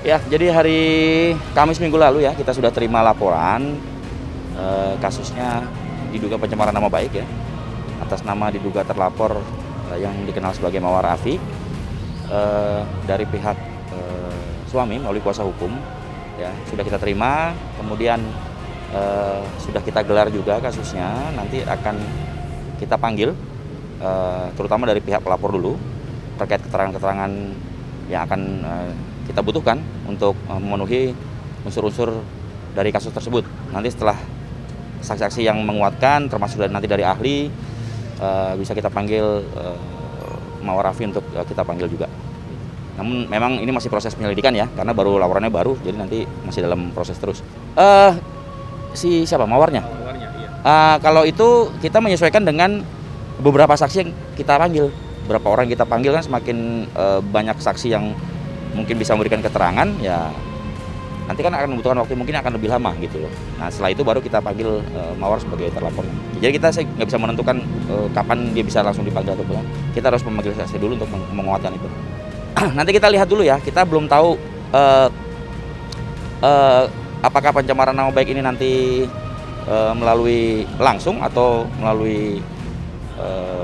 Ya, jadi hari Kamis minggu lalu ya kita sudah terima laporan kasusnya diduga pencemaran nama baik ya, atas nama diduga terlapor yang dikenal sebagai Mawar Afiq dari pihak suami melalui kuasa hukum ya, sudah kita terima, kemudian sudah kita gelar juga kasusnya, nanti akan kita panggil terutama dari pihak pelapor dulu terkait keterangan-keterangan yang akan kita butuhkan untuk memenuhi unsur-unsur dari kasus tersebut. Nanti setelah saksi-saksi yang menguatkan termasuk nanti dari ahli bisa kita panggil Mawar Afiq untuk kita panggil juga. Namun memang ini masih proses penyelidikan ya, karena baru laporannya baru, jadi nanti masih dalam proses terus. Si siapa Mawarnya? Mawarnya, iya. Kalau itu kita menyesuaikan dengan beberapa saksi yang kita panggil. Berapa orang kita panggil kan semakin banyak saksi yang mungkin bisa memberikan keterangan ya, nanti kan akan membutuhkan waktu mungkin akan lebih lama gitu loh. Nah setelah itu baru kita panggil Mawar sebagai terlapor. Jadi kita nggak bisa menentukan kapan dia bisa langsung dipanggil atau bukan. Kita harus memanggil saksi dulu untuk menguatkan itu. Nanti kita lihat dulu ya, kita belum tahu apakah pencemaran nama baik ini nanti melalui langsung atau melalui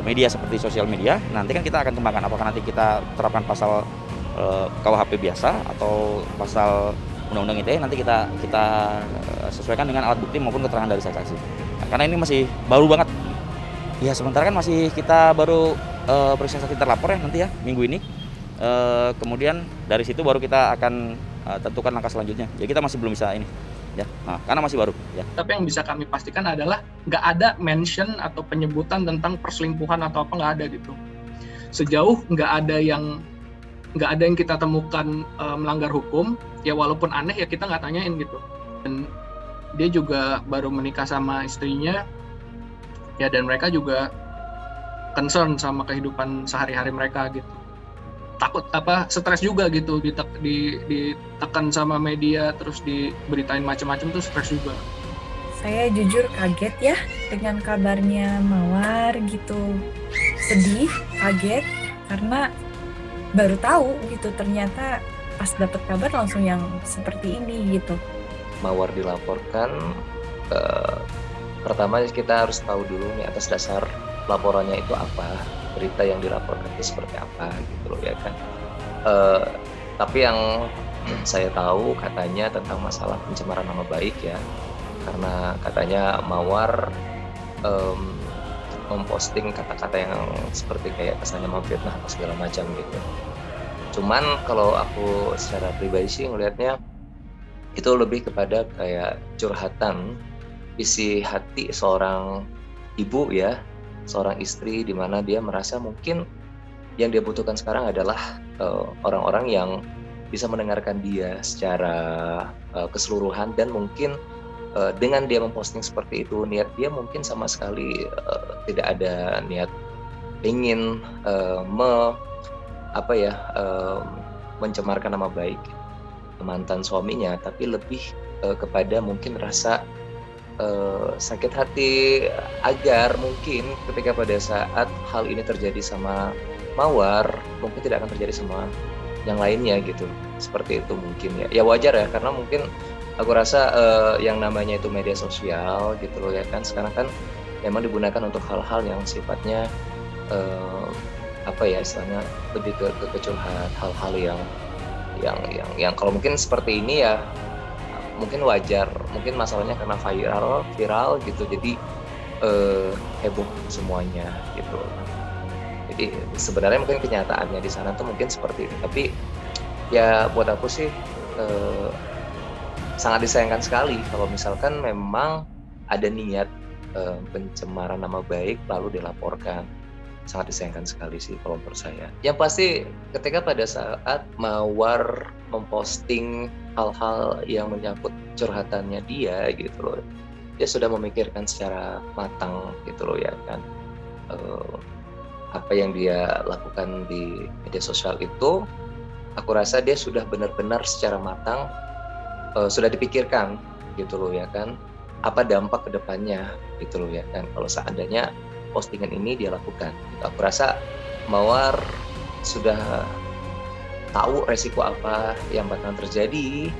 media seperti sosial media. Nanti kan kita akan kembangkan apakah nanti kita terapkan pasal KUHP biasa atau pasal Undang-Undang ITE, nanti kita sesuaikan dengan alat bukti maupun keterangan dari saksi. Nah, karena ini masih baru banget. Ya sementara kan masih kita baru periksa saksi terlapor ya nanti ya minggu ini. Kemudian dari situ baru kita akan tentukan langkah selanjutnya. Jadi kita masih belum bisa ini ya, karena masih baru ya. Tapi yang bisa kami pastikan adalah nggak ada mention atau penyebutan tentang perselingkuhan atau apa, nggak ada gitu. Sejauh nggak ada yang kita temukan melanggar hukum, ya walaupun aneh ya kita nggak tanyain gitu. Dan dia juga baru menikah sama istrinya, ya dan mereka juga concern sama kehidupan sehari-hari mereka gitu. Takut stres juga gitu, ditekan sama media terus diberitain macam-macam tuh stres juga. Saya jujur kaget ya dengan kabarnya Mawar gitu. Sedih, kaget karena baru tahu gitu, ternyata pas dapet kabar langsung yang seperti ini gitu. Mawar dilaporkan, pertama kita harus tahu dulu nih atas dasar laporannya itu apa, berita yang dilaporkan itu seperti apa gitu loh ya kan. Tapi yang saya tahu katanya tentang masalah pencemaran nama baik ya, karena katanya Mawar memposting kata-kata yang seperti kayak kesannya memfitnah atau segala macam gitu. Cuman kalau aku secara pribadi sih ngelihatnya itu lebih kepada kayak curhatan isi hati seorang ibu ya, seorang istri, di mana dia merasa mungkin yang dia butuhkan sekarang adalah orang-orang yang bisa mendengarkan dia secara keseluruhan, dan mungkin dengan dia memposting seperti itu, niat dia mungkin sama sekali tidak ada niat ingin mencemarkan nama baik mantan suaminya, tapi lebih kepada mungkin rasa sakit hati agar mungkin ketika pada saat hal ini terjadi sama Mawar, mungkin tidak akan terjadi sama yang lainnya gitu. Seperti itu mungkin ya. Ya wajar ya, karena mungkin aku rasa yang namanya itu media sosial gitu loh ya kan, sekarang kan memang digunakan untuk hal-hal yang sifatnya istilahnya lebih ke curhat, hal-hal yang kalau mungkin seperti ini ya mungkin wajar, mungkin masalahnya karena viral gitu, jadi heboh semuanya gitu. Jadi sebenarnya mungkin kenyataannya di sana tuh mungkin seperti itu, tapi ya buat aku sih sangat disayangkan sekali kalau misalkan memang ada niat pencemaran nama baik lalu dilaporkan. Sangat disayangkan sekali sih kalau menurut saya. Yang pasti ketika pada saat Mawar memposting hal-hal yang menyangkut curhatannya dia gitu loh, dia sudah memikirkan secara matang gitu loh ya kan, apa yang dia lakukan di media sosial itu, aku rasa dia sudah benar-benar secara matang sudah dipikirkan gitu loh ya kan, apa dampak kedepannya gitu loh ya kan kalau seandainya postingan ini dia lakukan. Aku rasa Mawar sudah tahu resiko apa yang bakalan terjadi,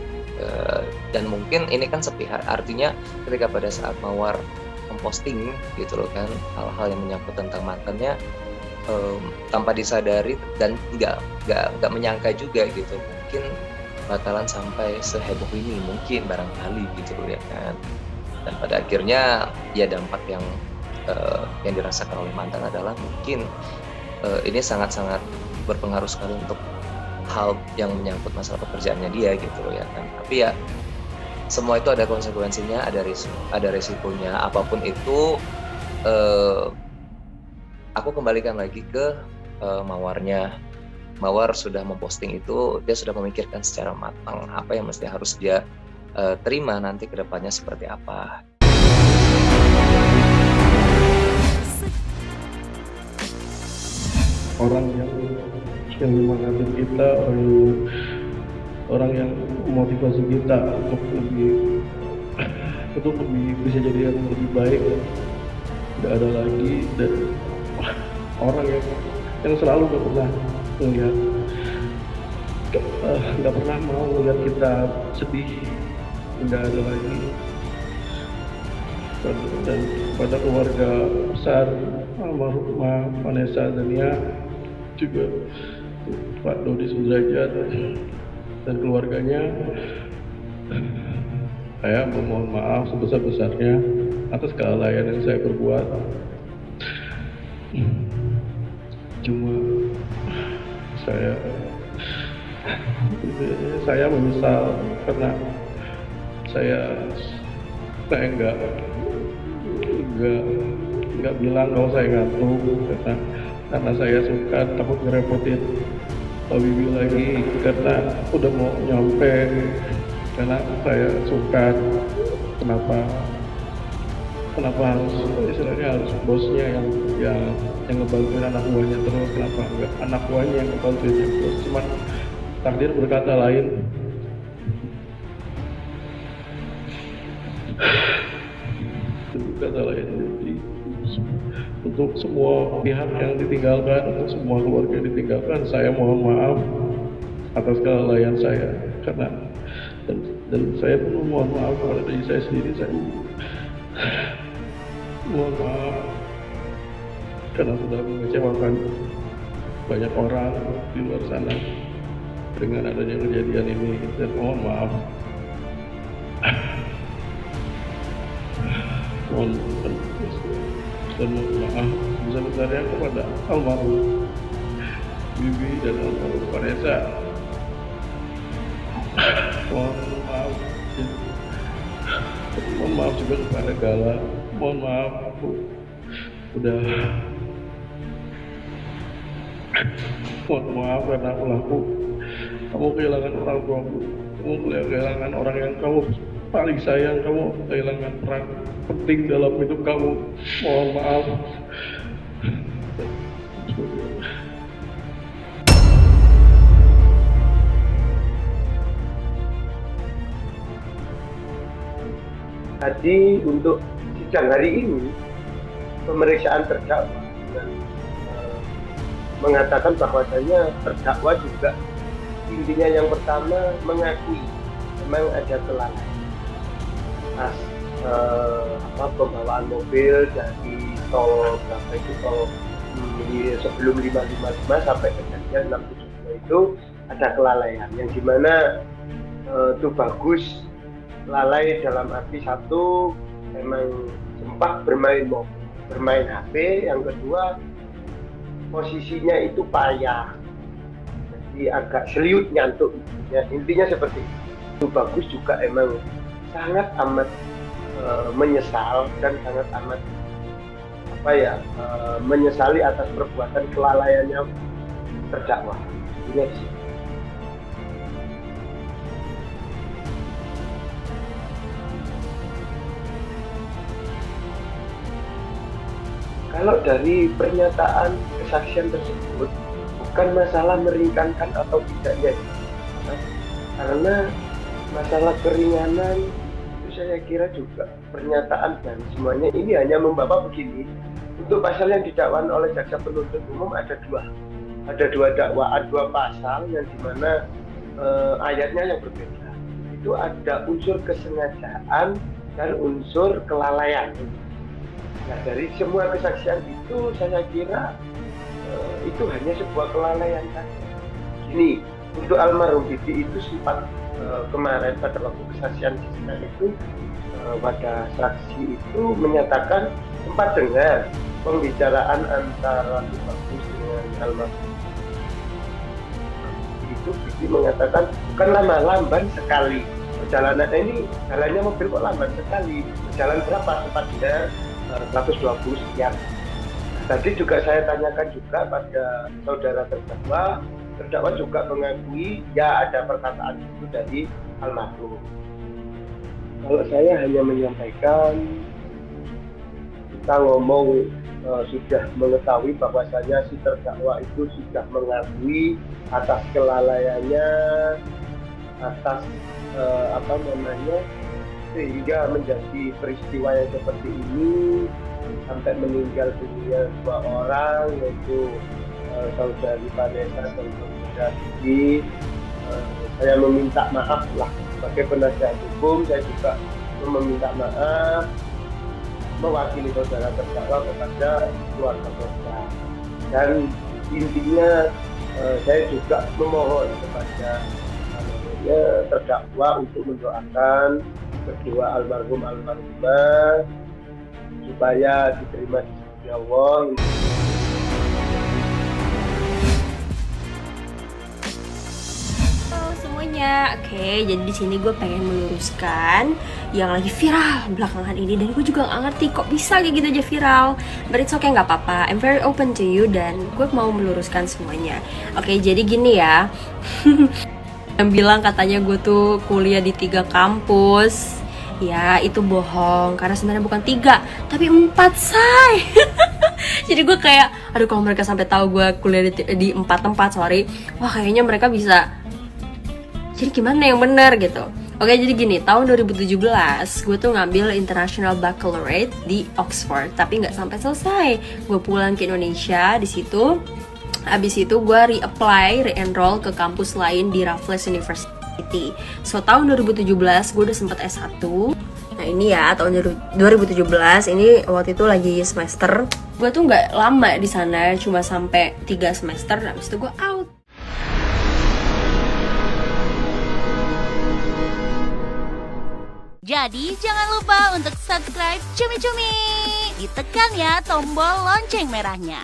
dan mungkin ini kan sepihak, artinya ketika pada saat Mawar memposting gitu loh kan hal-hal yang menyangkut tentang mantannya, tanpa disadari dan nggak menyangka juga gitu, mungkin bakalan sampai seheboh ini mungkin barangkali gitu loh ya kan. Dan pada akhirnya ya dampak yang dirasakan oleh mantan adalah mungkin ini sangat-sangat berpengaruh sekali untuk hal yang menyangkut masalah pekerjaannya dia gitu loh ya kan. Tapi ya semua itu ada konsekuensinya, ada resikonya, apapun itu. Aku kembalikan lagi ke Mawarnya. Mawar sudah memposting itu, dia sudah memikirkan secara matang apa yang mesti harus dia terima nanti ke depannya seperti apa. Orang yang menyemangatin kita, orang yang memotivasi kita untuk lebih bisa jadi yang lebih baik, tidak ada lagi. Dan orang yang selalu gak pernah melihat, gak pernah mau melihat kita sedih, tidak ada lagi. Dan pada keluarga besar almarhumah Vanessa Zania, juga Pak Dodi Sudrajat dan keluarganya, saya memohon maaf sebesar-besarnya atas kelalaian yang saya perbuat. Cuma saya menyesal karena saya nggak bilang kalau saya ngantuk, karena saya suka, takut ngerepotin Pak Bibi lagi karena udah mau nyampe, karena saya suka. Kenapa harus bosnya yang ngebantuin anak buahnya terus, kenapa enggak anak buahnya yang ngebantuin bos? Cuman takdir berkata lain. Berkata lain. Jadi untuk semua pihak yang ditinggalkan, untuk semua keluarga yang ditinggalkan, saya mohon maaf atas kelalaian saya, karena dan saya pun mohon maaf kepada diri saya sendiri. Saya mohon maaf karena sudah mengecewakan banyak orang di luar sana dengan adanya kejadian ini, dan mohon maaf. Mohon maaf sebesar-besarnya kepada almarhum Bibi dan almarhum Vanessa. Mohon maaf juga kepada Gala. Mohon maaf, aku udah mohon maaf karena kamu kehilangan orang tuamu, kamu kehilangan orang yang kamu paling sayang, kamu kehilangan peran penting dalam hidup kamu. Mohon maaf. Tadi untuk sidang hari ini, pemeriksaan terdakwa dengan mengatakan bahwasanya terdakwa juga intinya yang pertama mengakui memang ada kelalaian atas pembawaan mobil dari tol sebelum 555 sampai kejadian 672 itu ada kelalaian yang dimana itu bagus. Lalai dalam arti satu, memang sempat bermain HP. Yang kedua, posisinya itu payah, jadi agak seliut nyantuk ya, intinya seperti itu. Bagus juga emang sangat amat menyesal dan sangat amat menyesali atas perbuatan kelalaiannya terdakwa. Ini sih. Kalau dari pernyataan kesaksian tersebut, bukan masalah meringankan atau tidaknya, karena masalah keringanan itu saya kira juga pernyataan dan semuanya ini hanya membawa begini. Untuk pasal yang didakwakan oleh jaksa penuntut umum ada dua, ada 2 dakwaan, 2 pasal yang dimana ayatnya yang berbeda. Itu ada unsur kesengajaan dan unsur kelalaian. Nah, dari semua kesaksian itu saya kira itu hanya sebuah kelalaian saja. Gini, untuk almarhum Didi itu sempat kemarin pada waktu kesaksian itu pada saksi itu menyatakan sempat dengar pembicaraan antara Bagus dengan almarhum. Itu Didi mengatakan bukanlah lamban sekali perjalanan ini, jalannya mobil kok lamban sekali, jalan berapa sempat dengar 120 sekian. Tadi juga saya tanyakan juga pada saudara terdakwa juga mengakui ya ada perkataan itu dari almarhum. Kalau saya hanya menyampaikan, kita ngomong sudah mengetahui bahwasanya si terdakwa itu sudah mengakui atas kelalaiannya, atas sehingga menjadi peristiwa yang seperti ini sampai meninggal dunia 2 orang, yaitu saudari Vanessa dan saudara Didi. Saya meminta maaf lah sebagai penasihat hukum, saya juga meminta maaf mewakili saudara terdakwa kepada keluarga korban. Dan intinya saya juga memohon kepada terdakwa untuk mendoakan kedua almarhumah supaya diterima di sisi Allah. Halo semuanya, oke, jadi di sini gue pengen meluruskan yang lagi viral belakangan ini, dan gue juga nggak ngerti kok bisa kayak gitu aja viral. But it's okay, nggak apa-apa. I'm very open to you dan gue mau meluruskan semuanya. Oke, jadi gini ya. Yang bilang katanya gue tuh kuliah di 3 kampus, ya itu bohong, karena sebenarnya bukan 3 tapi 4 say. Jadi gue kayak, aduh kalau mereka sampai tahu gue kuliah di 4 tempat, sorry, wah kayaknya mereka bisa, jadi gimana yang benar gitu. Oke, jadi gini, tahun 2017 gue tuh ngambil International Baccalaureate di Oxford, tapi nggak sampai selesai. Gue pulang ke Indonesia di situ. Abis itu gue re-enroll ke kampus lain di Raffles University. So tahun 2017 gue udah sempet S1. Nah ini ya tahun 2017 ini waktu itu lagi semester. Gue tuh nggak lama di sana, cuma sampai 3 semester. Nah, abis itu gue out. Jadi jangan lupa untuk subscribe Cumi Cumi. Ditekan ya tombol lonceng merahnya.